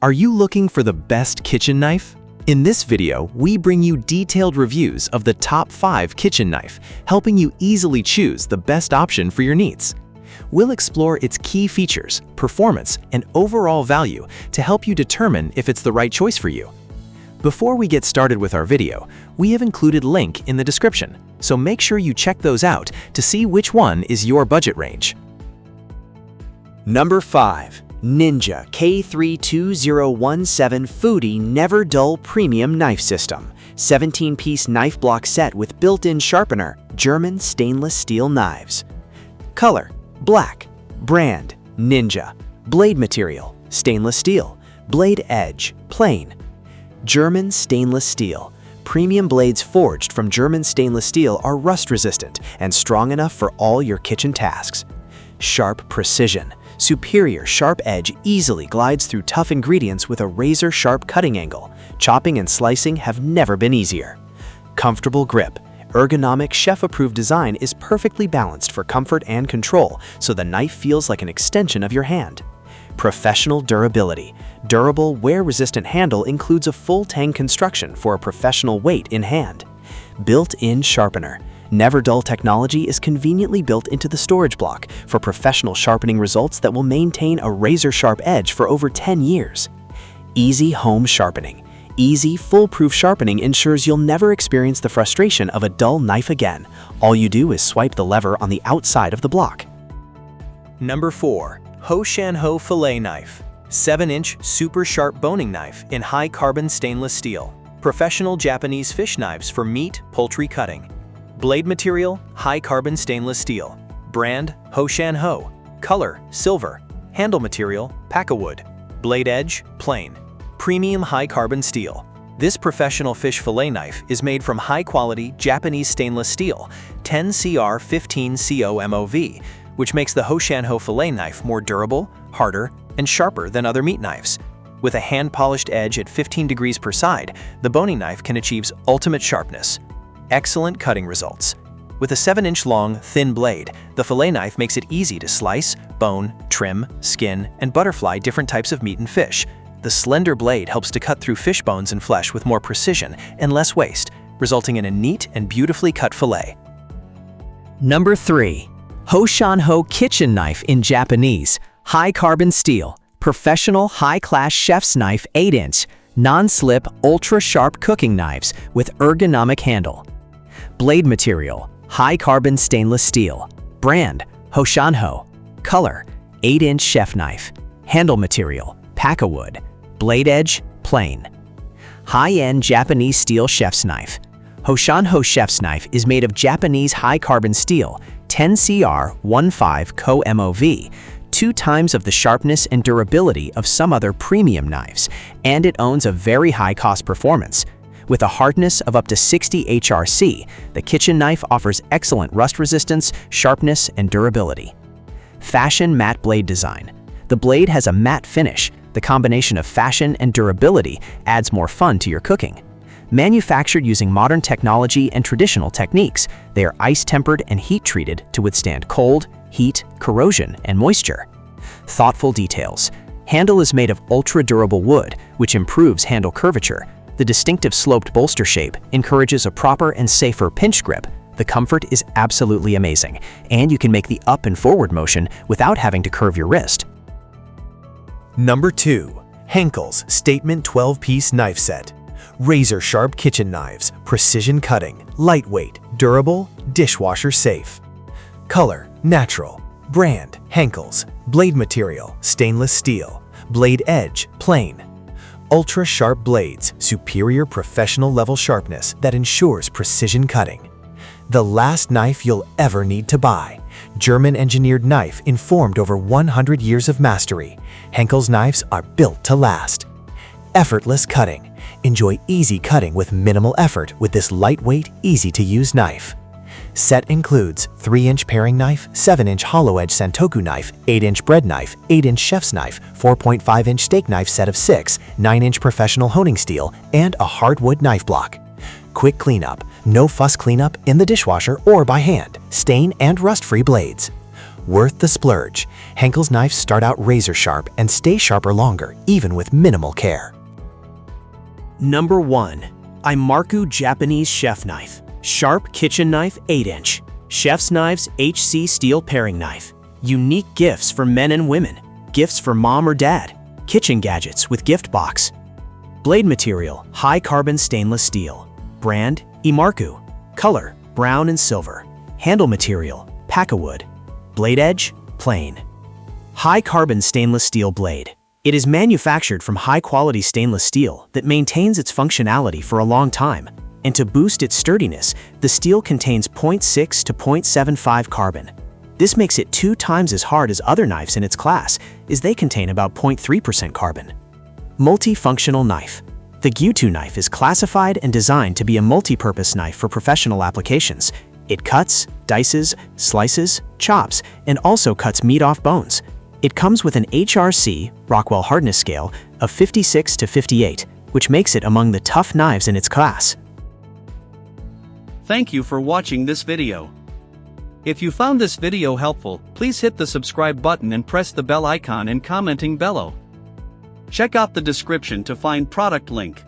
Are you looking for the best kitchen knife? In this video, we bring you detailed reviews of the top 5 kitchen knife, helping you easily choose the best option for your needs. We'll explore its key features, performance, and overall value to help you determine if it's the right choice for you. Before we get started with our video, we have included a link in the description, so make sure you check those out to see which one is your budget range. Number 5. Ninja K32017 Foodi NeverDull Premium Knife System. 17-piece knife block set with built-in sharpener, German stainless steel knives. Color: black. Brand: Ninja. Blade material: stainless steel. Blade edge: plain. German stainless steel. Premium blades forged from German stainless steel are rust-resistant and strong enough for all your kitchen tasks. Sharp precision. Superior sharp edge easily glides through tough ingredients with a razor-sharp cutting angle. Chopping and slicing have never been easier. Comfortable grip. Ergonomic, chef-approved design is perfectly balanced for comfort and control, so the knife feels like an extension of your hand. Professional durability. Durable, wear-resistant handle includes a full tang construction for a professional weight in hand. Built-in sharpener. NeverDull technology is conveniently built into the storage block for professional sharpening results that will maintain a razor-sharp edge for over 10 years. Easy home sharpening. Easy, foolproof sharpening ensures you'll never experience the frustration of a dull knife again. All you do is swipe the lever on the outside of the block. Number 4. HOSHANHO Fillet Knife. 7-inch super sharp boning knife in high-carbon stainless steel. Professional Japanese fish knives for meat, poultry cutting. Blade material: high-carbon stainless steel. Brand: HOSHANHO. Color: silver. Handle material: pakkawood. Blade edge: plain. Premium high-carbon steel. This professional fish fillet knife is made from high-quality Japanese stainless steel, 10Cr15Co MOV, which makes the HOSHANHO fillet knife more durable, harder, and sharper than other meat knives. With a hand-polished edge at 15 degrees per side, the boning knife can achieve ultimate sharpness. Excellent cutting results. With a 7-inch long, thin blade, the fillet knife makes it easy to slice, bone, trim, skin, and butterfly different types of meat and fish. The slender blade helps to cut through fish bones and flesh with more precision and less waste, resulting in a neat and beautifully cut fillet. Number 3. HOSHANHO Kitchen Knife in Japanese. High-carbon steel. Professional high-class chef's knife 8-inch. Non-slip, ultra-sharp cooking knives with ergonomic handle. Blade material: high-carbon stainless steel. Brand: HOSHANHO. Color: 8-inch chef knife. Handle material: pakkawood. Blade edge: plain. High-end Japanese steel chef's knife. HOSHANHO chef's knife is made of Japanese high-carbon steel, 10Cr15Co MOV, 2 times of the sharpness and durability of some other premium knives, and it owns a very high-cost performance. With a hardness of up to 60 HRC, the kitchen knife offers excellent rust resistance, sharpness, and durability. Fashion matte blade design. The blade has a matte finish. The combination of fashion and durability adds more fun to your cooking. Manufactured using modern technology and traditional techniques, they are ice-tempered and heat-treated to withstand cold, heat, corrosion, and moisture. Thoughtful details. Handle is made of ultra-durable wood, which improves handle curvature. The distinctive sloped bolster shape encourages a proper and safer pinch grip. The comfort is absolutely amazing, and you can make the up and forward motion without having to curve your wrist. Number 2. Henckels Statement 12-piece Knife Set. Razor-sharp kitchen knives, precision cutting, lightweight, durable, dishwasher safe. Color: natural. Brand: Henckels. Blade material: stainless steel. Blade edge: plain. Ultra-sharp blades, superior professional-level sharpness that ensures precision cutting. The last knife you'll ever need to buy. German-engineered knife informed over 100 years of mastery. Henckels knives are built to last. Effortless cutting. Enjoy easy cutting with minimal effort with this lightweight, easy-to-use knife. Set includes 3-inch paring knife, 7-inch hollow-edge santoku knife, 8-inch bread knife, 8-inch chef's knife, 4.5-inch steak knife set of 6, 9-inch professional honing steel, and a hardwood knife block. Quick cleanup, no fuss cleanup in the dishwasher or by hand, stain and rust-free blades. Worth the splurge. Henckels knives start out razor sharp and stay sharper longer, even with minimal care. Number 1. Imarku Japanese Chef Knife. Sharp kitchen knife 8-inch. Chef's Knives HC Steel Paring Knife. Unique gifts for men and women. Gifts for mom or dad. Kitchen gadgets with gift box. Blade material, high carbon stainless steel. Brand, Imarku. Color, brown and silver. Handle material, Packawood. Blade edge, plain. High carbon stainless steel blade. It is manufactured from high-quality stainless steel that maintains its functionality for a long time, and to boost its sturdiness, the steel contains 0.6 to 0.75 carbon. This makes it 2 times as hard as other knives in its class, as they contain about 0.3% carbon. Multifunctional knife. The Gyuto knife is classified and designed to be a multi-purpose knife for professional applications. It cuts, dices, slices, chops, and also cuts meat off bones. It comes with an HRC, Rockwell Hardness Scale, of 56 to 58, which makes it among the tough knives in its class. Thank you for watching this video. If you found this video helpful, please hit the subscribe button and press the bell icon and commenting below. Check out the description to find product link.